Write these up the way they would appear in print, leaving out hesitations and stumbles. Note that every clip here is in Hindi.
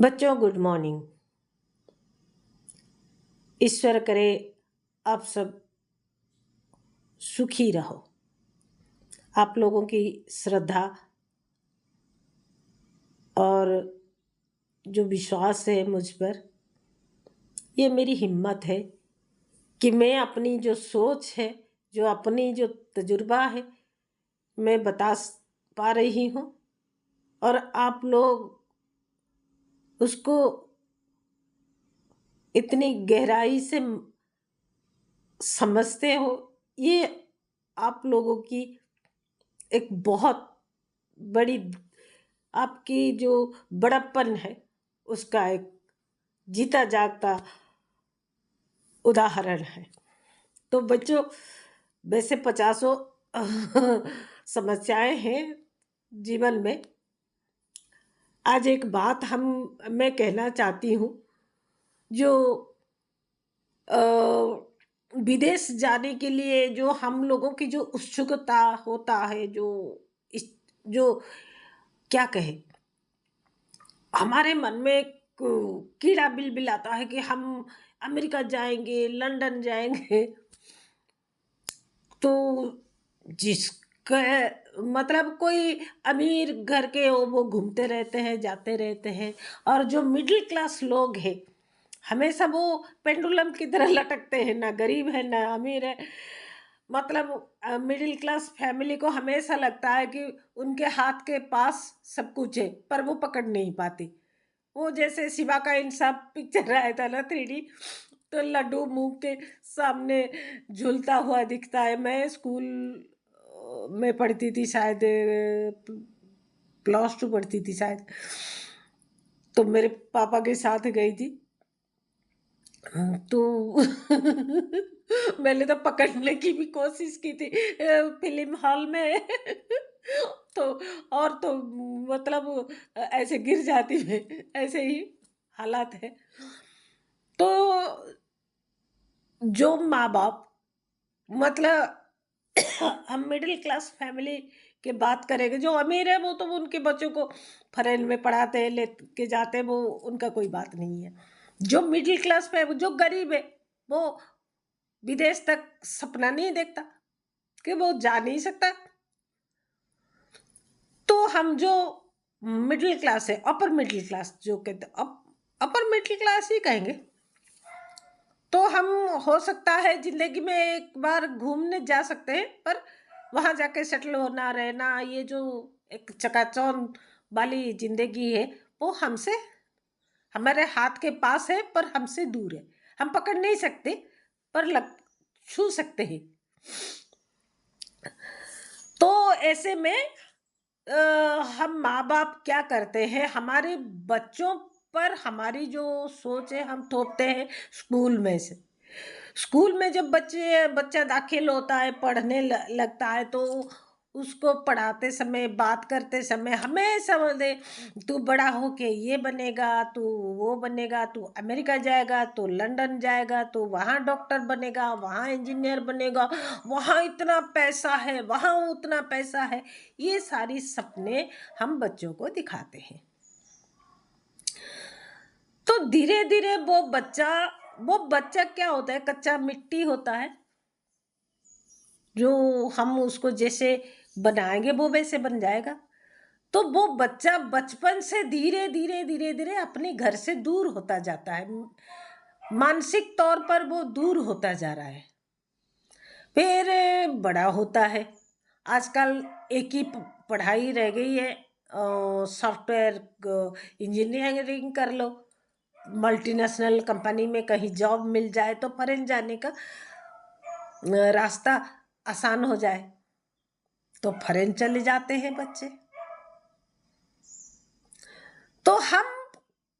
बच्चों, गुड मॉर्निंग। ईश्वर करे आप सब सुखी रहो। आप लोगों की श्रद्धा और जो विश्वास है मुझ पर, ये मेरी हिम्मत है कि मैं अपनी जो सोच है, जो अपनी जो तजुर्बा है, मैं बता पा रही हूँ और आप लोग उसको इतनी गहराई से समझते हो। ये आप लोगों की एक बहुत बड़ी, आपकी जो बड़प्पन है उसका एक जीता जागता उदाहरण है। तो बच्चों, वैसे 50 समस्याएं हैं जीवन में। आज एक बात मैं कहना चाहती हूँ। जो विदेश जाने के लिए जो हम लोगों की जो उत्सुकता होता है, जो क्या कहे, हमारे मन में एक कीड़ा बिलबिलाता है कि हम अमेरिका जाएंगे, लंदन जाएंगे। तो जिसका मतलब कोई अमीर घर के हो, वो घूमते रहते हैं, जाते रहते हैं। और जो मिडिल क्लास लोग हैं, हमेशा वो पेंडुलम की तरह लटकते हैं, ना गरीब है ना अमीर है। मतलब मिडिल क्लास फैमिली को हमेशा लगता है कि उनके हाथ के पास सब कुछ है, पर वो पकड़ नहीं पाती। वो जैसे शिवा का इंसाफ पिक्चर आया था ना, 3D, तो लड्डू मुंह के सामने झूलता हुआ दिखता है। मैं स्कूल में पढ़ती थी, शायद +2 पढ़ती थी शायद, तो मेरे पापा के साथ गई थी। तो मैंने तो पकड़ने की भी कोशिश की थी फिल्म हॉल में। तो और तो मतलब ऐसे गिर जाती मैं, ऐसे ही हालात है। तो जो माँ बाप, मतलब हम मिडिल क्लास फैमिली की बात करेंगे, जो अमीर है वो तो उनके बच्चों को फॉरेन में पढ़ाते हैं, लेके जाते हैं, वो उनका कोई बात नहीं है। जो मिडिल क्लास पे, जो गरीब है, वो विदेश तक सपना नहीं देखता कि वो जा नहीं सकता। तो हम जो मिडिल क्लास है, अपर मिडिल क्लास जो कहते, अपर मिडिल क्लास ही कहेंगे, तो हम हो सकता है जिंदगी में एक बार घूमने जा सकते हैं, पर वहां जाके सेटल होना, रहना, ये जो एक चकाचौंध वाली जिंदगी है, वो हमसे, हमारे हाथ के पास है पर हमसे दूर है। हम पकड़ नहीं सकते, पर छू सकते हैं। तो ऐसे में हम माँ बाप क्या करते हैं, हमारे बच्चों पर हमारी जो सोच है हम थोपते हैं स्कूल में से। स्कूल में जब बच्चा दाखिल होता है, पढ़ने लगता है, तो उसको पढ़ाते समय, बात करते समय हमेशा बोलते, तू बड़ा होके ये बनेगा, तू वो बनेगा, तू अमेरिका जाएगा, तू लंदन जाएगा, तू वहाँ डॉक्टर बनेगा, वहाँ इंजीनियर बनेगा, वहाँ इतना पैसा है, वहाँ उतना पैसा है। ये सारी सपने हम बच्चों को दिखाते हैं। तो धीरे धीरे वो बच्चा क्या होता है, कच्चा मिट्टी होता है, जो हम उसको जैसे बनाएंगे वो वैसे बन जाएगा। तो वो बच्चा बचपन से धीरे धीरे धीरे धीरे अपने घर से दूर होता जाता है, मानसिक तौर पर वो दूर होता जा रहा है। फिर बड़ा होता है। आजकल एक ही पढ़ाई रह गई है, सॉफ्टवेयर इंजीनियरिंग कर लो, मल्टीनेशनल कंपनी में कहीं जॉब मिल जाए तो फॉरेन जाने का रास्ता आसान हो जाए, तो फॉरेन चले जाते हैं बच्चे। तो हम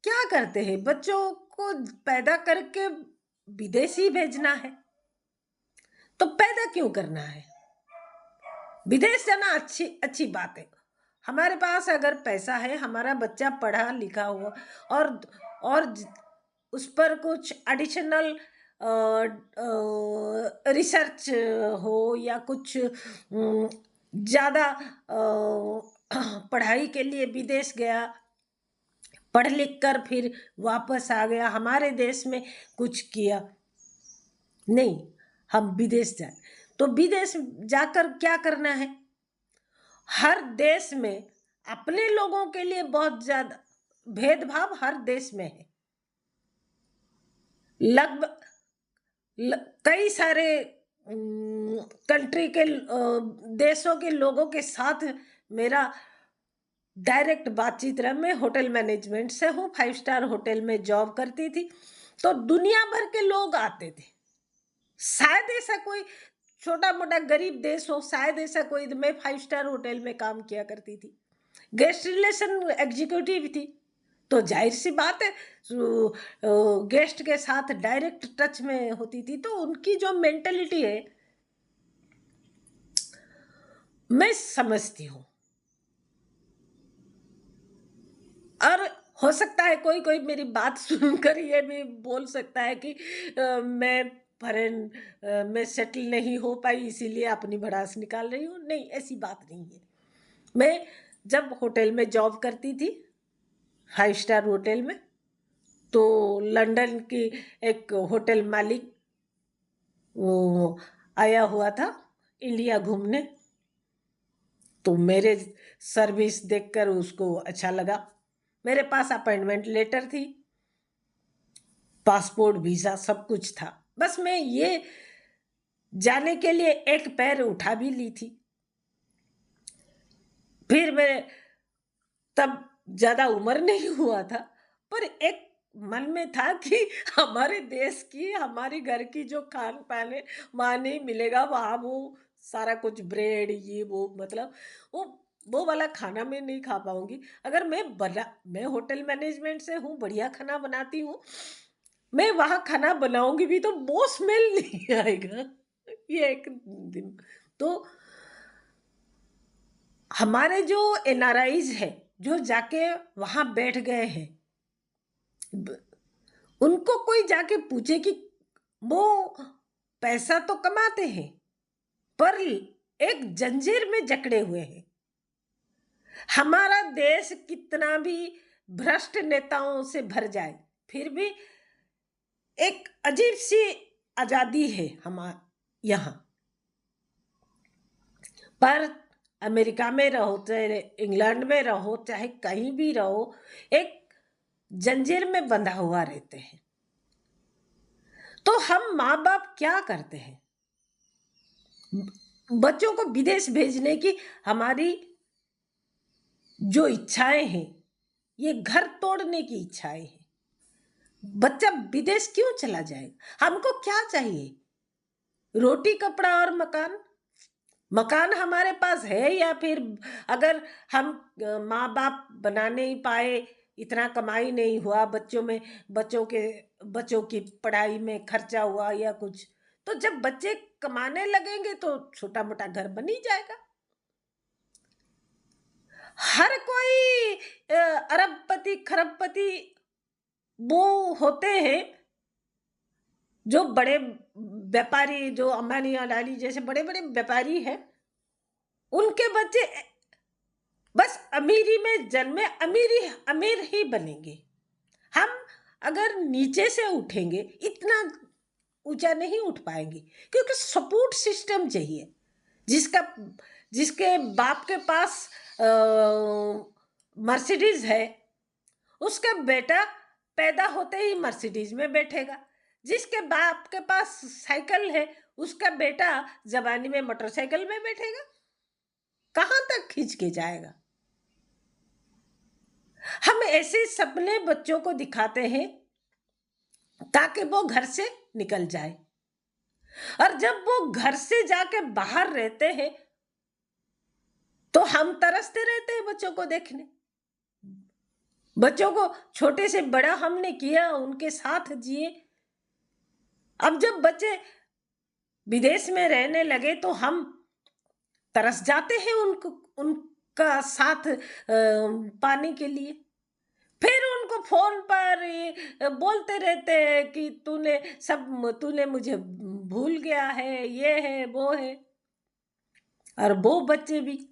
क्या करते हैं, बच्चों को पैदा करके विदेश ही भेजना है। तो पैदा क्यों करना है? विदेश जाना अच्छी बात है। हमारे पास अगर पैसा है, हमारा बच्चा पढ़ा लिखा हुआ, और उस पर कुछ एडिशनल रिसर्च हो, या कुछ ज़्यादा पढ़ाई के लिए विदेश गया, पढ़ लिख कर फिर वापस आ गया, हमारे देश में कुछ किया नहीं, हम विदेश जाए। तो विदेश जाकर क्या करना है? हर देश में अपने लोगों के लिए बहुत ज्यादा भेदभाव हर देश में है। लगभग कई सारे कंट्री के देशों के लोगों के साथ मेरा डायरेक्ट बातचीत रहा। मैं होटल मैनेजमेंट से हूँ, 5 स्टार होटल में जॉब करती थी, तो दुनिया भर के लोग आते थे। शायद ऐसा कोई छोटा मोटा गरीब देश हो, शायद ऐसा कोई, मैं 5 स्टार होटल में काम किया करती थी, गेस्ट रिलेशन एग्जीक्यूटिव थी, तो जाहिर सी बात है गेस्ट के साथ डायरेक्ट टच में होती थी। तो उनकी जो मेंटेलिटी है मैं समझती हूँ। और हो सकता है कोई कोई मेरी बात सुनकर ये भी बोल सकता है कि मैं फॉरेन में सेटल नहीं हो पाई इसीलिए अपनी भड़ास निकाल रही हूँ। नहीं, ऐसी बात नहीं है। मैं जब होटल में जॉब करती थी 5 स्टार होटल में, तो लंदन की एक होटल मालिक वो आया हुआ था इंडिया घूमने, तो मेरे सर्विस देखकर उसको अच्छा लगा। मेरे पास अपॉइंटमेंट लेटर थी, पासपोर्ट, वीजा सब कुछ था। बस मैं ये जाने के लिए एक पैर उठा भी ली थी। फिर मैं तब ज्यादा उम्र नहीं हुआ था, पर एक मन में था कि हमारे देश की, हमारे घर की जो खान पान है वहाँ नहीं मिलेगा, वहाँ वो सारा कुछ ब्रेड ये वो, मतलब वो वाला खाना मैं नहीं खा पाऊंगी। अगर मैं होटल मैनेजमेंट से हूँ, बढ़िया खाना बनाती हूँ, मैं वहाँ खाना बनाऊंगी भी तो वो स्मेल नहीं आएगा ये एक दिन। तो हमारे जो एनआरआईज है जो जाके वहां बैठ गए हैं, उनको कोई जाके पूछे कि वो पैसा तो कमाते हैं पर एक जंजीर में जकड़े हुए हैं। हमारा देश कितना भी भ्रष्ट नेताओं से भर जाए, फिर भी एक अजीब सी आजादी है हमारे यहाँ। पर अमेरिका में रहो, चाहे इंग्लैंड में रहो, चाहे कहीं भी रहो, एक जंजीर में बंधा हुआ रहते हैं। तो हम माँ बाप क्या करते हैं? बच्चों को विदेश भेजने की हमारी जो इच्छाएं हैं, ये घर तोड़ने की इच्छाएं हैं। बच्चा विदेश क्यों चला जाएगा? हमको क्या चाहिए? रोटी, कपड़ा और मकान। मकान हमारे पास है, या फिर अगर हम माँ बाप बना नहीं पाए, इतना कमाई नहीं हुआ, बच्चों की पढ़ाई में खर्चा हुआ या कुछ, तो जब बच्चे कमाने लगेंगे तो छोटा मोटा घर बन ही जाएगा। हर कोई अरबपति खरबपति वो होते हैं जो बड़े व्यापारी, जो अंबानी अडानी जैसे बड़े बड़े व्यापारी हैं, उनके बच्चे बस अमीरी में जन्मे, अमीर ही बनेंगे। हम अगर नीचे से उठेंगे इतना ऊंचा नहीं उठ पाएंगे, क्योंकि सपोर्ट सिस्टम चाहिए। जिसके बाप के पास मर्सिडीज है, उसका बेटा पैदा होते ही मर्सिडीज में बैठेगा। जिसके बाप के पास साइकिल है, उसका बेटा जवानी में मोटरसाइकिल में बैठेगा। कहां तक खींच के जाएगा? हम ऐसे सपने बच्चों को दिखाते हैं ताकि वो घर से निकल जाए, और जब वो घर से जाके बाहर रहते हैं तो हम तरसते रहते हैं बच्चों को देखने। बच्चों को छोटे से बड़ा हमने किया, उनके साथ जिए। अब जब बच्चे विदेश में रहने लगे तो हम तरस जाते हैं उनका साथ पाने के लिए। फिर उनको फोन पर बोलते रहते हैं कि तूने मुझे भूल गया है, ये है वो है। और वो बच्चे भी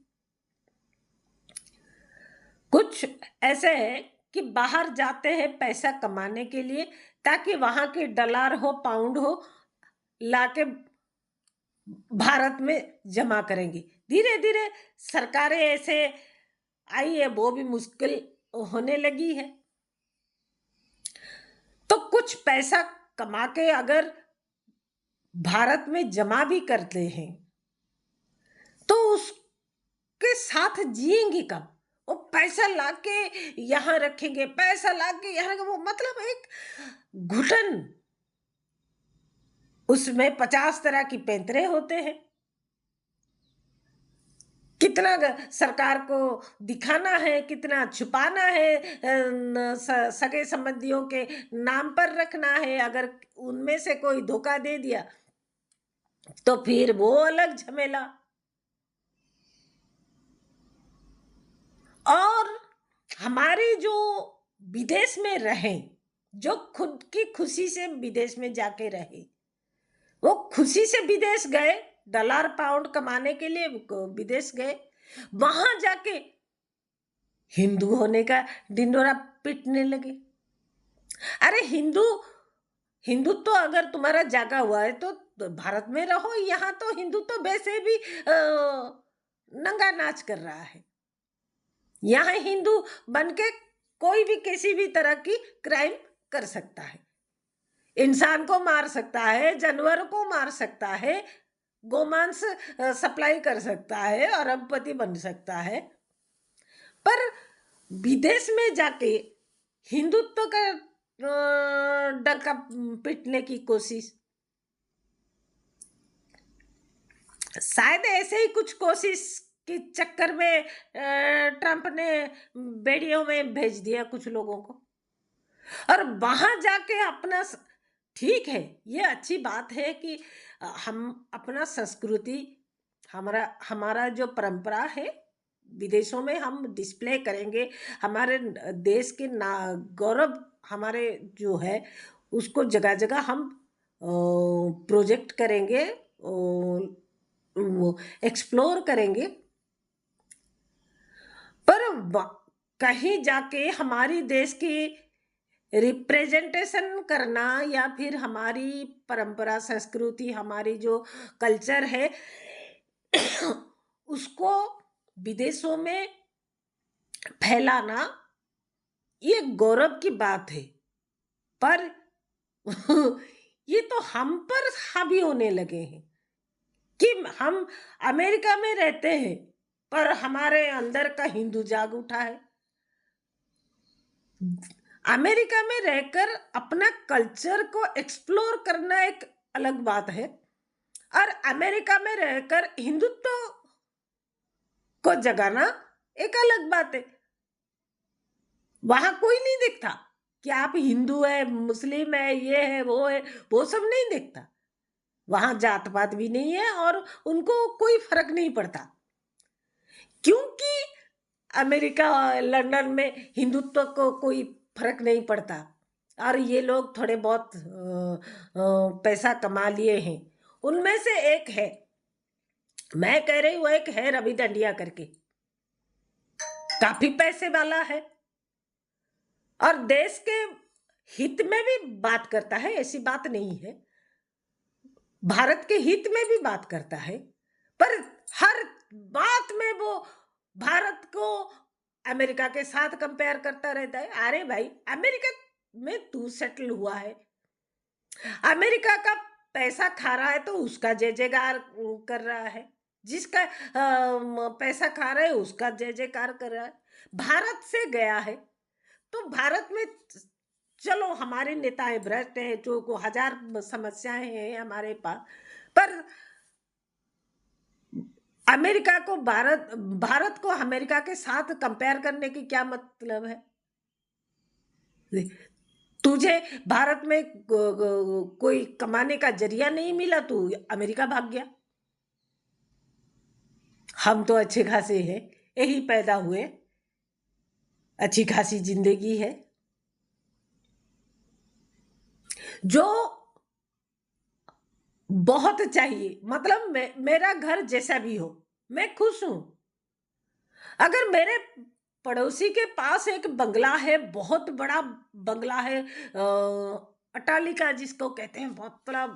कुछ ऐसे हैं कि बाहर जाते हैं पैसा कमाने के लिए, ताकि वहां के डॉलर हो, पाउंड हो, लाके भारत में जमा करेंगे। धीरे धीरे सरकारें ऐसे आई है, वो भी मुश्किल होने लगी है। तो कुछ पैसा कमा के अगर भारत में जमा भी करते हैं तो उसके साथ जिएंगे कब? वो पैसा लाके यहाँ रखेंगे, पैसा लाके यहाँ रखेंगे, वो मतलब एक घुटन। उसमें 50 तरह की पैंतरे होते हैं। कितना सरकार को दिखाना है, कितना छुपाना है, सगे संबंधियों के नाम पर रखना है। अगर उनमें से कोई धोखा दे दिया तो फिर वो अलग झमेला। और हमारी जो विदेश में रहे, जो खुद की खुशी से विदेश में जाके रहे, वो खुशी से विदेश गए, डॉलर पाउंड कमाने के लिए विदेश गए, वहां जाके हिंदू होने का ढिंढोरा पीटने लगे। अरे हिंदुत्व तो अगर तुम्हारा जागा हुआ है तो भारत में रहो। यहाँ तो हिंदुत्व तो वैसे भी नंगा नाच कर रहा है। यहाँ हिंदू बनके कोई भी किसी भी तरह की क्राइम कर सकता है, इंसान को मार सकता है, जानवर को मार सकता है, गोमांस सप्लाई कर सकता है, अरबपति बन सकता है। पर विदेश में जाके हिंदुत्व का डंका पीटने की कोशिश, शायद ऐसे ही कुछ कोशिश के चक्कर में ट्रंप ने बेड़ियों में भेज दिया कुछ लोगों को। और वहां जाके अपना, ठीक है, ये अच्छी बात है कि हम अपना संस्कृति, हमारा जो परंपरा है विदेशों में हम डिस्प्ले करेंगे। हमारे देश के गौरव हमारे जो है उसको जगह जगह हम प्रोजेक्ट करेंगे, एक्सप्लोर करेंगे। पर कहीं जाके हमारी देश की रिप्रेजेंटेशन करना या फिर हमारी परंपरा, संस्कृति, हमारी जो कल्चर है उसको विदेशों में फैलाना, ये गौरव की बात है। पर ये तो हम पर हावी होने लगे हैं कि हम अमेरिका में रहते हैं पर हमारे अंदर का हिंदू जाग उठा है। अमेरिका में रहकर अपना कल्चर को एक्सप्लोर करना एक अलग बात है, और अमेरिका में रहकर हिंदुत्व को जगाना एक अलग बात है। वहां कोई नहीं देखता कि आप हिंदू है, मुस्लिम है, ये है, वो सब नहीं देखता। वहां जात पात भी नहीं है और उनको कोई फर्क नहीं पड़ता, क्योंकि अमेरिका, लंदन में हिंदुत्व को कोई फर्क नहीं पड़ता। और ये लोग थोड़े बहुत पैसा कमा लिए हैं। उनमें से एक है, मैं कह रही हूँ, एक है रवि दंडिया करके, काफी पैसे वाला है और देश के हित में भी बात करता है, ऐसी बात नहीं है, भारत के हित में भी बात करता है। पर हर बात में वो भारत को अमेरिका के साथ कंपेयर करता रहता है। अरे भाई, अमेरिका में तू सेटल हुआ है, अमेरिका का पैसा खा रहा है तो उसका जय जयकार कर रहा है, जिसका पैसा खा रहा है उसका जय जयकार कर रहा है। भारत से गया है तो भारत में, चलो हमारे नेताएं भ्रष्ट हैं, जो को हजार समस्याएं हैं हमारे पास, पर अमेरिका को भारत को अमेरिका के साथ कंपेयर करने की क्या मतलब है? तुझे भारत में कोई कमाने का जरिया नहीं मिला, तू अमेरिका भाग गया। हम तो अच्छे खासे हैं, यही पैदा हुए, अच्छी खासी जिंदगी है। जो बहुत चाहिए, मतलब मेरा घर जैसा भी हो, मैं खुश हूं। अगर मेरे पड़ोसी के पास एक बंगला है, बहुत बड़ा बंगला है, अट्टालिका जिसको कहते हैं, बहुत बड़ा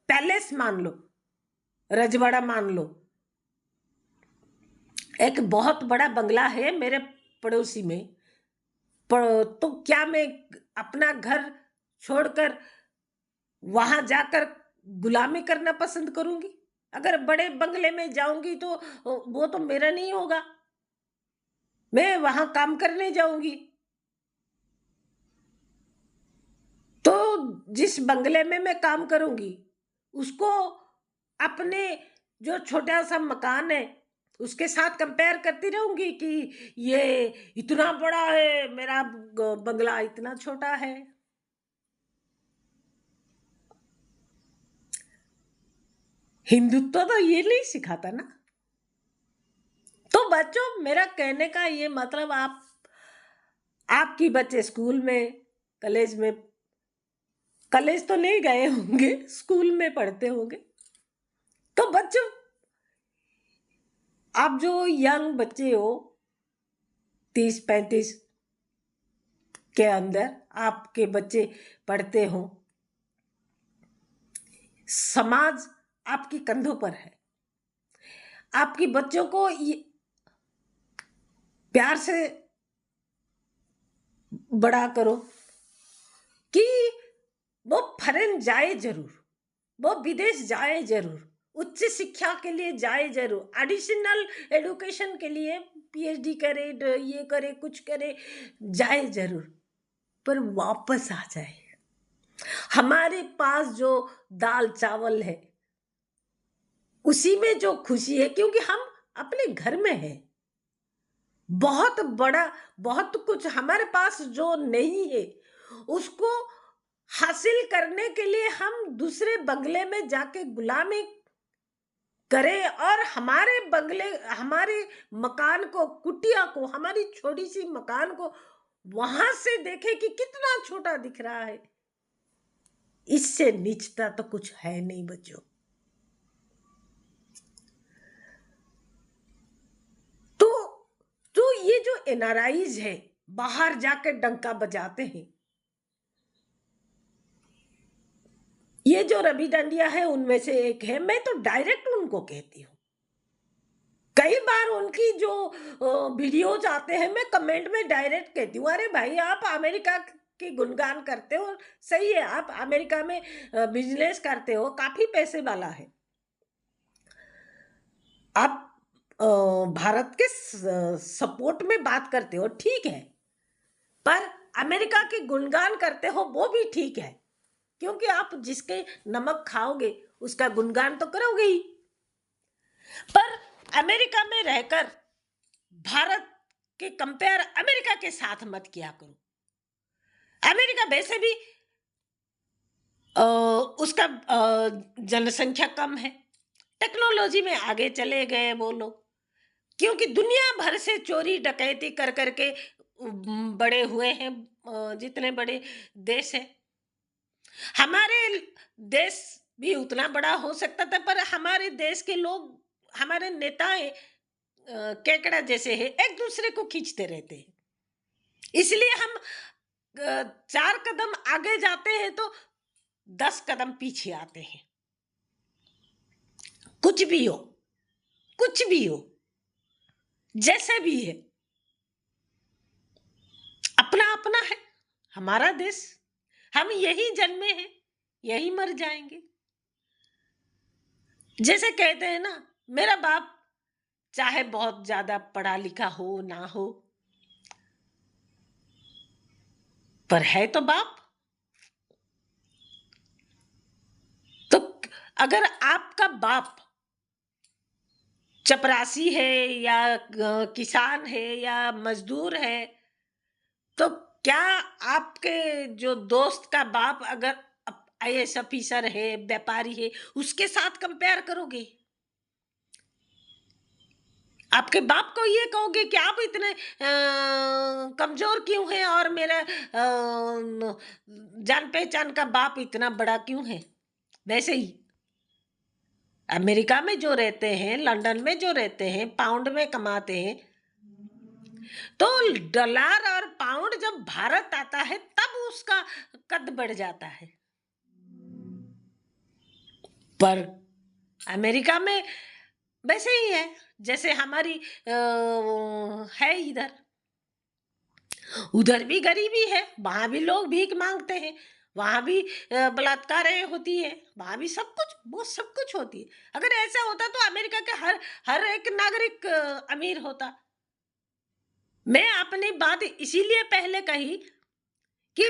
पैलेस मान लो, रजवाड़ा मान लो। एक बहुत बड़ा बंगला है मेरे पड़ोसी में, तो क्या मैं अपना घर छोड़कर वहां जाकर गुलामी करना पसंद करूंगी? अगर बड़े बंगले में जाऊंगी तो वो तो मेरा नहीं होगा, मैं वहां काम करने जाऊंगी। तो जिस बंगले में मैं काम करूंगी उसको अपने जो छोटा सा मकान है उसके साथ कंपेयर करती रहूंगी कि ये इतना बड़ा है, मेरा बंगला इतना छोटा है। हिंदुत्व तो ये नहीं सिखाता ना। तो बच्चों, मेरा कहने का ये मतलब, आपकी बच्चे स्कूल में, कॉलेज में, कॉलेज तो नहीं गए होंगे, स्कूल में पढ़ते होंगे। तो बच्चों, आप जो यंग बच्चे हो, 30-35 के अंदर आपके बच्चे पढ़ते हो, समाज आपकी कंधों पर है। आपकी बच्चों को प्यार से बड़ा करो कि वो फॉरेन जाए जरूर, वो विदेश जाए जरूर, उच्च शिक्षा के लिए जाए जरूर, एडिशनल एजुकेशन के लिए पीएचडी करे, ये करे, कुछ करे, जाए जरूर, पर वापस आ जाए। हमारे पास जो दाल चावल है उसी में जो खुशी है, क्योंकि हम अपने घर में हैं। बहुत बड़ा, बहुत कुछ हमारे पास जो नहीं है उसको हासिल करने के लिए हम दूसरे बंगले में जाके गुलामी करें, और हमारे बंगले, हमारे मकान को, कुटिया को, हमारी छोटी सी मकान को वहां से देखें कि कितना छोटा दिख रहा है। इससे नीचता तो कुछ है नहीं बच्चों। तो ये जो एनआरआईज है, बाहर जाकर डंका बजाते हैं, ये जो रवि डांडिया है उनमें से एक है। मैं तो डायरेक्ट उनको कहती हूँ, कई बार उनकी जो वीडियोज आते हैं मैं कमेंट में डायरेक्ट कहती हूँ, अरे भाई, आप अमेरिका की गुणगान करते हो, सही है, आप अमेरिका में बिजनेस करते हो, काफी पैसे वाला है, आप भारत के सपोर्ट में बात करते हो, ठीक है, पर अमेरिका के गुणगान करते हो वो भी ठीक है, क्योंकि आप जिसके नमक खाओगे उसका गुणगान तो करोगे ही। पर अमेरिका में रहकर भारत के कंपेयर अमेरिका के साथ मत किया करो। अमेरिका वैसे भी उसका जनसंख्या कम है, टेक्नोलॉजी में आगे चले गए वो लोग, क्योंकि दुनिया भर से चोरी डकैती कर करके बड़े हुए हैं, जितने बड़े देश हैं। हमारे देश भी उतना बड़ा हो सकता था, पर हमारे देश के लोग, हमारे नेताएं केकड़ा जैसे हैं, एक दूसरे को खींचते रहते हैं, इसलिए हम 4 कदम आगे जाते हैं तो 10 कदम पीछे आते हैं। कुछ भी हो, कुछ भी हो, जैसे भी है, अपना अपना है हमारा देश, हम यही जन्मे हैं, यही मर जाएंगे। जैसे कहते हैं ना, मेरा बाप चाहे बहुत ज्यादा पढ़ा लिखा हो ना हो, पर है तो बाप। तो अगर आपका बाप चपरासी है या किसान है या मजदूर है, तो क्या आपके जो दोस्त का बाप अगर आईएएस ऑफिसर है, व्यापारी है, उसके साथ कंपेयर करोगे? आपके बाप को ये कहोगे कि आप इतने कमजोर क्यों हैं, और मेरा जान पहचान का बाप इतना बड़ा क्यों है? वैसे ही अमेरिका में जो रहते हैं, लंदन में जो रहते हैं, पाउंड में कमाते हैं, तो डॉलर और पाउंड जब भारत आता है तब उसका कद बढ़ जाता है। पर अमेरिका में वैसे ही है जैसे हमारी है इधर। उधर भी गरीबी है, वहां भी लोग भीख मांगते हैं, वहां भी बलात्कारें होती है, वहां भी सब कुछ, वो सब कुछ होती है। अगर ऐसा होता तो अमेरिका के हर हर एक नागरिक अमीर होता। मैं अपनी बात इसीलिए पहले कही कि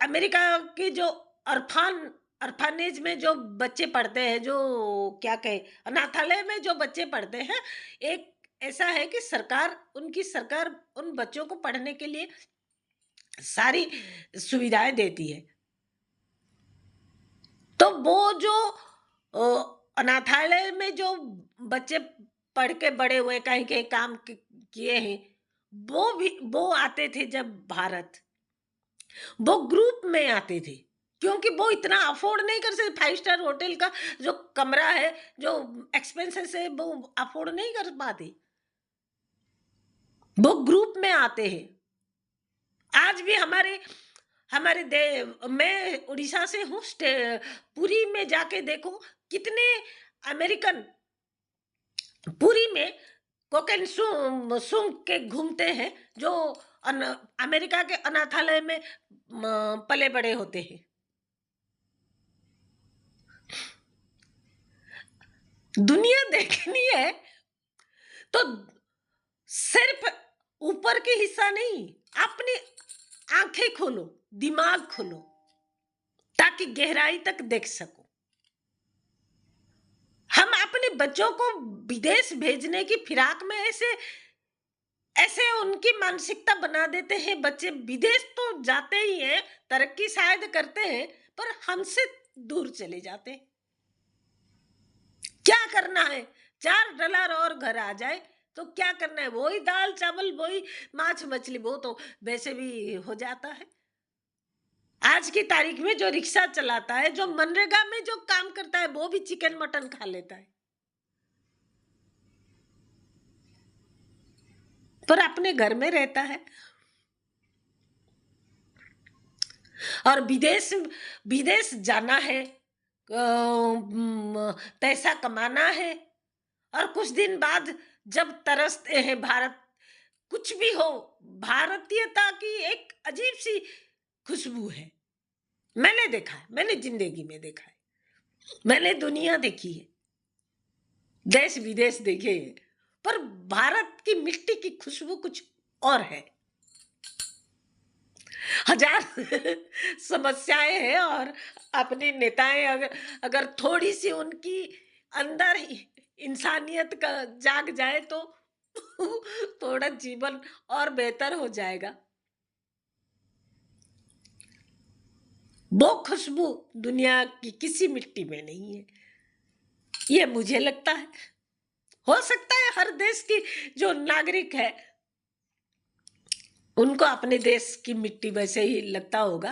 अमेरिका की जो अरफान अरफानेज में जो बच्चे पढ़ते हैं, जो क्या कहे, अनाथालय में जो बच्चे पढ़ते हैं, एक ऐसा है कि उनकी सरकार उन बच्चों को पढ़ने के लिए सारी सुविधाएं देती है। तो वो जो अनाथालय में जो बच्चे पढ़ के बड़े हुए, कहीं कहीं काम किए हैं, वो आते थे जब भारत, वो ग्रुप में आते थे, क्योंकि वो इतना अफोर्ड नहीं कर सकते। 5 स्टार होटल का जो कमरा है, जो एक्सपेंसेस है, वो अफोर्ड नहीं कर पाते, वो ग्रुप में आते हैं। आज भी हमारे हमारे मैं उड़ीसा से हूँ, पुरी में जाके देखो कितने अमेरिकन पुरी में कोकेन सूंघ के घूमते हैं, जो अमेरिका के अनाथालय में पले बड़े होते हैं। दुनिया देखनी है तो सिर्फ ऊपर के हिस्सा नहीं, अपनी आंखें खोलो, दिमाग खोलो, ताकि गहराई तक देख सको। हम अपने बच्चों को विदेश भेजने की फिराक में ऐसे ऐसे उनकी मानसिकता बना देते हैं। बच्चे विदेश तो जाते ही हैं, तरक्की शायद करते हैं, पर हमसे दूर चले जाते हैं। क्या करना है, $4 और घर आ जाए तो क्या करना है, वही दाल चावल, वही माछ मछली, वो तो वैसे भी हो जाता है। आज की तारीख में जो रिक्शा चलाता है, जो मनरेगा में जो काम करता है, वो भी चिकन मटन खा लेता है, पर अपने घर में रहता है। और विदेश विदेश जाना है, पैसा कमाना है, और कुछ दिन बाद जब तरसते हैं भारत, कुछ भी हो, भारतीयता की एक अजीब सी खुशबू है। मैंने देखा है, मैंने जिंदगी में देखा है, मैंने दुनिया देखी है, देश विदेश देखे हैं, पर भारत की मिट्टी की खुशबू कुछ और है। हजार समस्याएं हैं, और अपने नेताएं अगर अगर थोड़ी सी उनकी अंदर ही इंसानियत का जाग जाए तो थोड़ा जीवन और बेहतर हो जाएगा। वो खुशबू दुनिया की किसी मिट्टी में नहीं है, ये मुझे लगता है। हो सकता है हर देश की जो नागरिक है, उनको अपने देश की मिट्टी वैसे ही लगता होगा,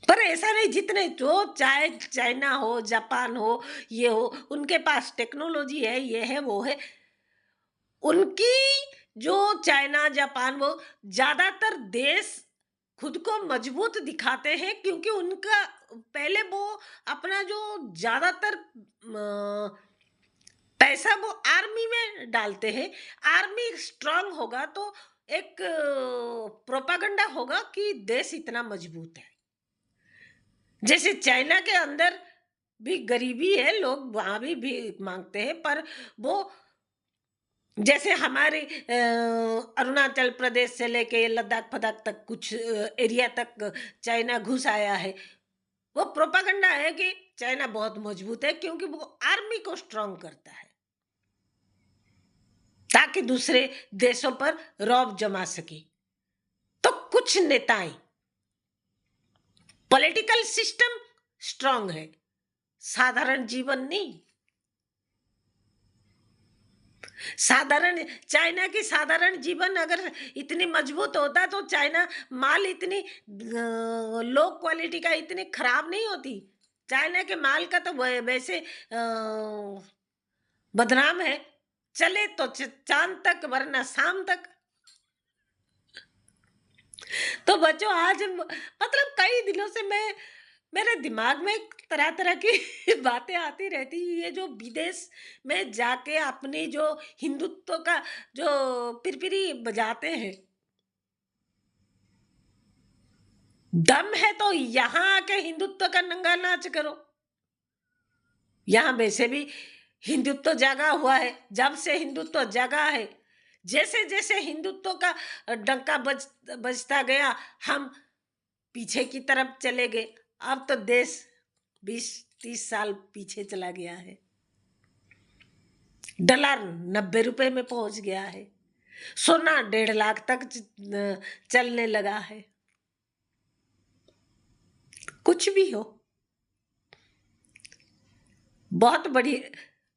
पर ऐसा नहीं। जितने जो चाहे चाइना हो, जापान हो, ये हो, उनके पास टेक्नोलॉजी है, ये है, वो है। उनकी जो चाइना जापान, वो ज्यादातर देश खुद को मजबूत दिखाते हैं, क्योंकि उनका पहले वो अपना जो ज्यादातर पैसा वो आर्मी में डालते हैं। आर्मी स्ट्रांग होगा तो एक प्रोपागंडा होगा कि देश इतना मजबूत है। जैसे चाइना के अंदर भी गरीबी है, लोग वहां भी भीख मांगते हैं, पर वो जैसे हमारे अरुणाचल प्रदेश से लेके लद्दाख फद्दाख तक कुछ एरिया तक चाइना घुस आया है। वो प्रोपागंडा है कि चाइना बहुत मजबूत है, क्योंकि वो आर्मी को स्ट्रांग करता है, ताकि दूसरे देशों पर रौब जमा सके। तो कुछ नेताएं, पॉलिटिकल सिस्टम स्ट्रांग है, साधारण जीवन नहीं। साधारण चाइना की साधारण जीवन अगर इतनी मजबूत होता तो चाइना माल इतनी लो क्वालिटी का इतनी खराब नहीं होती। चाइना के माल का तो वैसे बदनाम है, चले तो चांद तक, वरना शाम तक। तो बच्चों, आज मतलब कई दिनों से मेरे दिमाग में तरह तरह की बातें आती रहती। ये जो विदेश में जाके अपनी जो हिंदुत्व का जो पिरपिरी बजाते हैं, दम है तो यहाँ आके हिंदुत्व का नंगा नाच करो। यहाँ वैसे भी हिंदुत्व जागा हुआ है, जब से हिंदुत्व जागा है, जैसे जैसे हिंदुत्व का डंका बजता गया, हम पीछे की तरफ चले गए। अब तो देश 20-30 साल पीछे चला गया है। डॉलर 90 रुपए में पहुंच गया है। सोना 1.5 लाख तक चलने लगा है। कुछ भी हो, बहुत बड़ी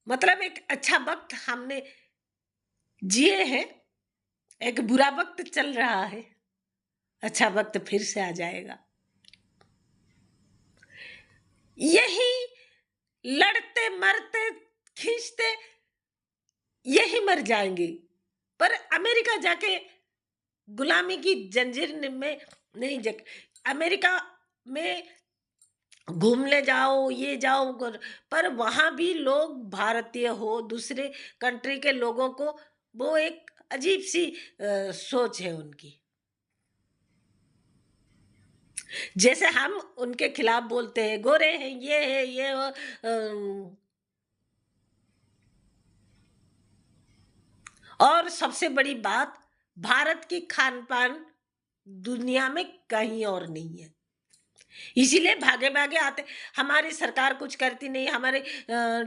मतलब एक अच्छा वक्त हमने जिए हैं, एक बुरा वक्त चल रहा है, अच्छा वक्त फिर से आ जाएगा। यही लड़ते मरते खींचते यही मर जाएंगे। पर अमेरिका जाके गुलामी की जंजीर में नहीं जग। अमेरिका में घूमने जाओ, ये जाओ, पर वहां भी लोग भारतीय हो, दूसरे कंट्री के लोगों को वो एक अजीब सी सोच है उनकी। जैसे हम उनके खिलाफ बोलते हैं, गोरे हैं, ये है, ये हो, और सबसे बड़ी बात, भारत की खान पान दुनिया में कहीं और नहीं है। इसीलिए भागे भागे आते। हमारी सरकार कुछ करती नहीं, हमारे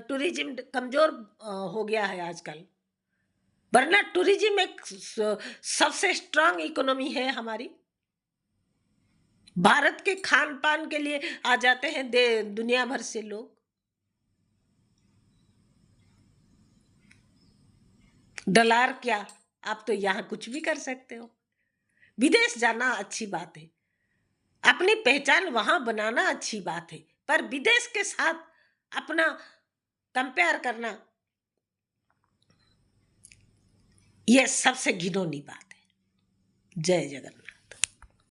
टूरिज्म कमजोर हो गया है आजकल। वरना टूरिज्म एक सबसे स्ट्रांग इकोनॉमी है हमारी। भारत के खान पान के लिए आ जाते हैं दुनिया भर से लोग। डॉलर क्या, आप तो यहाँ कुछ भी कर सकते हो। विदेश जाना अच्छी बात है, अपनी पहचान वहां बनाना अच्छी बात है, पर विदेश के साथ अपना कंपेयर करना, यह सबसे घिनौनी बात है। जय जगन्नाथ।